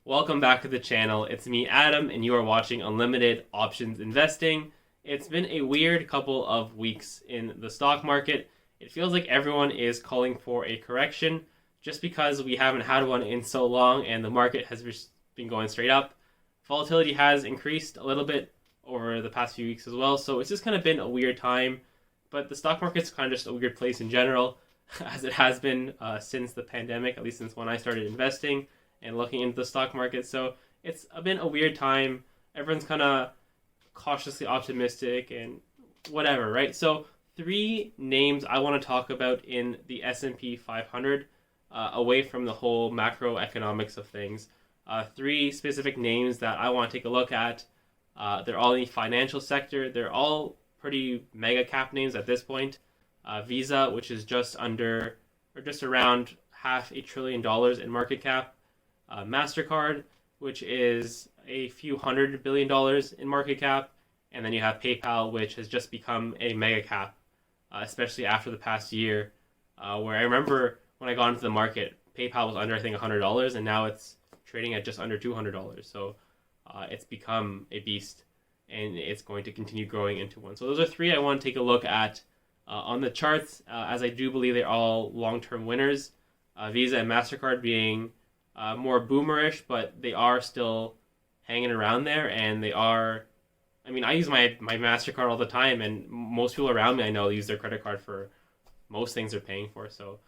Welcome back to the channel. It's me, Adam, and you are watching Unlimited Options Investing. It's been a weird couple of weeks in the stock market. It feels like everyone is calling for a correction just because we haven't had one in so long and the market has just been going straight up. Volatility has increased a little bit over the past few weeks as well, so it's just kind of been a weird time. But the stock market's kind of just a weird place in general, as it has been since the pandemic, at least since when I started investing and looking into the stock market. So it's been a weird time. Everyone's kind of cautiously optimistic and whatever, right? So three names I want to talk about in the S&P 500, away from the whole macroeconomics of things. Three specific names that I want to take a look at. They're all in the financial sector. They're all pretty mega cap names at this point. Visa, which is just under or just around $500 billion in market cap. Mastercard, which is a few $100 billion in market cap, and then you have PayPal, which has just become a mega cap, especially after the past year, where I remember when I got into the market, PayPal was under, I think, $100, and now it's trading at just under $200. So it's become a beast, and it's going to continue growing into one. So those are three I want to take a look at on the charts, as I do believe they're all long-term winners. Visa and Mastercard being more boomerish, but they are still hanging around there, and they are, I mean, I use my Mastercard all the time, and most people around me I know use their credit card for most things they're paying for, so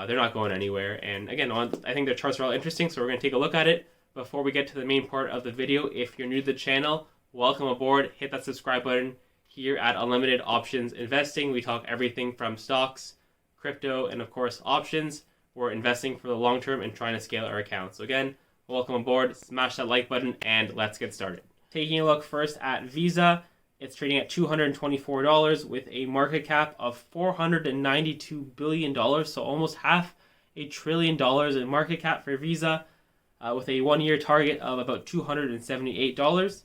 they're not going anywhere. And again, I think their charts are all interesting, so we're going to take a look at it. Before we get to the main part of the video, if you're new to the channel, welcome aboard. Hit that subscribe button. Here at Unlimited Options Investing, we talk everything from stocks, crypto, and of course options. We're investing for the long term and trying to scale our accounts. So again, welcome aboard, smash that like button, and let's get started. Taking a look first at Visa, it's trading at $224 with a market cap of $492 billion, so almost $500 billion in market cap for Visa, with a one-year target of about $278.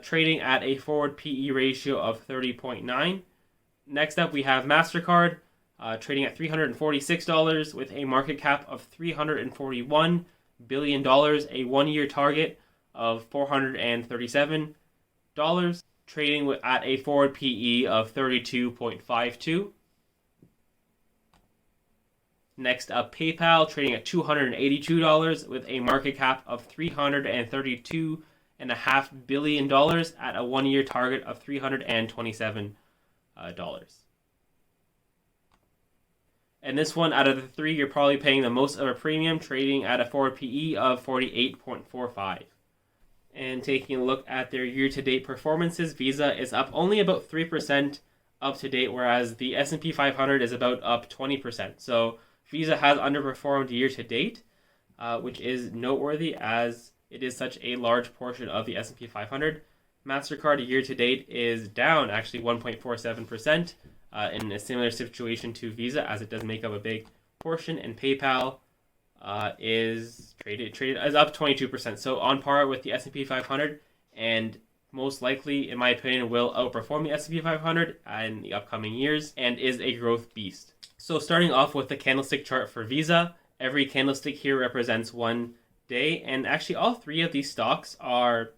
Trading at a forward PE ratio of 30.9. Next up, we have Mastercard, trading at $346 with a market cap of $341 billion, a one-year target of $437, trading at a forward PE of 32.52. Next up, PayPal, trading at $282 with a market cap of $332.5 billion at a one-year target of $327. And this one, out of the three, you're probably paying the most of a premium, trading at a forward PE of 48.45. And taking a look at their year-to-date performances, Visa is up only about 3% up to date, whereas the S&P 500 is about up 20%. So Visa has underperformed year-to-date, which is noteworthy as it is such a large portion of the S&P 500. Mastercard year-to-date is down actually 1.47%, in a similar situation to Visa, as it does make up a big portion, and PayPal is up 22%, so on par with the S&P 500, and most likely, in my opinion, will outperform the S&P 500 in the upcoming years, and is a growth beast. So starting off with the candlestick chart for Visa, every candlestick here represents one day, and actually all three of these stocks are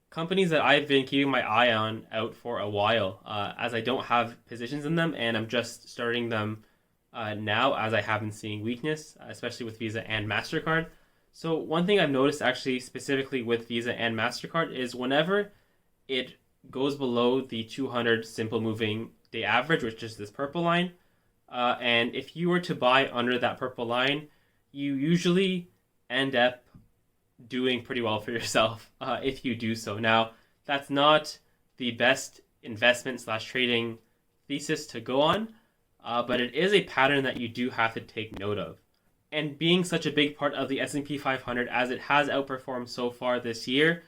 companies that I've been keeping my eye on out for a while, as I don't have positions in them, and I'm just starting them now as I have been seeing weakness, especially with Visa and Mastercard. So one thing I've noticed actually specifically with Visa and Mastercard is whenever it goes below the 200 simple moving day average, which is this purple line, and if you were to buy under that purple line, you usually end up doing pretty well for yourself if you do so. Now, that's not the best investment / trading thesis to go on, but it is a pattern that you do have to take note of. And being such a big part of the S&P 500 as it has outperformed so far this year,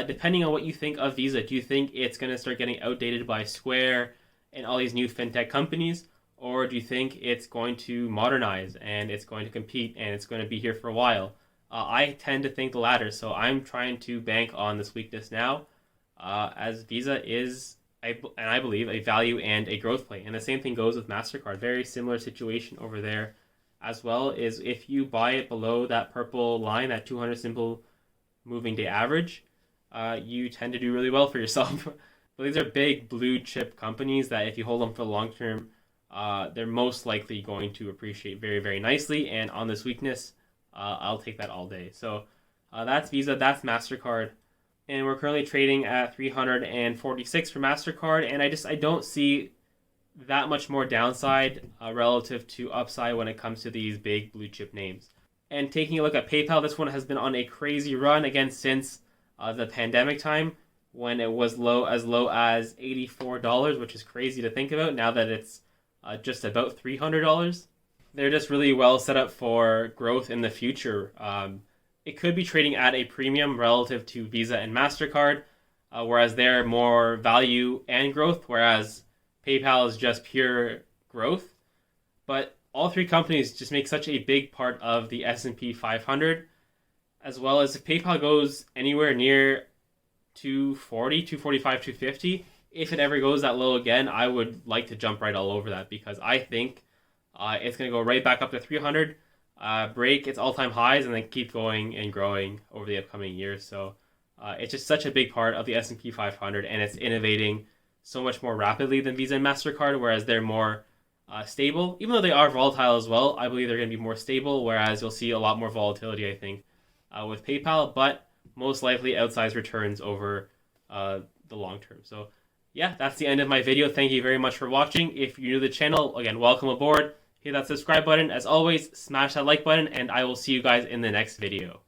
depending on what you think of Visa, do you think it's going to start getting outdated by Square and all these new fintech companies, or do you think it's going to modernize and it's going to compete and it's going to be here for a while? I tend to think the latter, so I'm trying to bank on this weakness now, as Visa is and I believe, a value and a growth play. And the same thing goes with Mastercard. Very similar situation over there as well is if you buy it below that purple line, that 200 simple moving day average, you tend to do really well for yourself. But these are big blue chip companies that if you hold them for the long term, they're most likely going to appreciate very, very nicely. And on this weakness, I'll take that all day. So that's Visa, that's Mastercard. And we're currently trading at 346 for Mastercard. And I don't see that much more downside relative to upside when it comes to these big blue chip names. And taking a look at PayPal, this one has been on a crazy run again since the pandemic time, when it was low as $84, which is crazy to think about now that it's just about $300. They're just really well set up for growth in the future. It could be trading at a premium relative to Visa and MasterCard, whereas they're more value and growth, whereas PayPal is just pure growth. But all three companies just make such a big part of the S&P 500, as well as if PayPal goes anywhere near 240, 245, 250, if it ever goes that low again, I would like to jump right all over that, because I think it's going to go right back up to 300, break its all-time highs, and then keep going and growing over the upcoming years. So it's just such a big part of the S&P 500, and it's innovating so much more rapidly than Visa and MasterCard, whereas they're more stable. Even though they are volatile as well, I believe they're going to be more stable, whereas you'll see a lot more volatility, I think, with PayPal, but most likely outsized returns over the long term. So yeah, that's the end of my video. Thank you very much for watching. If you're new to the channel, again, welcome aboard. Hit that subscribe button. As always, smash that like button, and I will see you guys in the next video.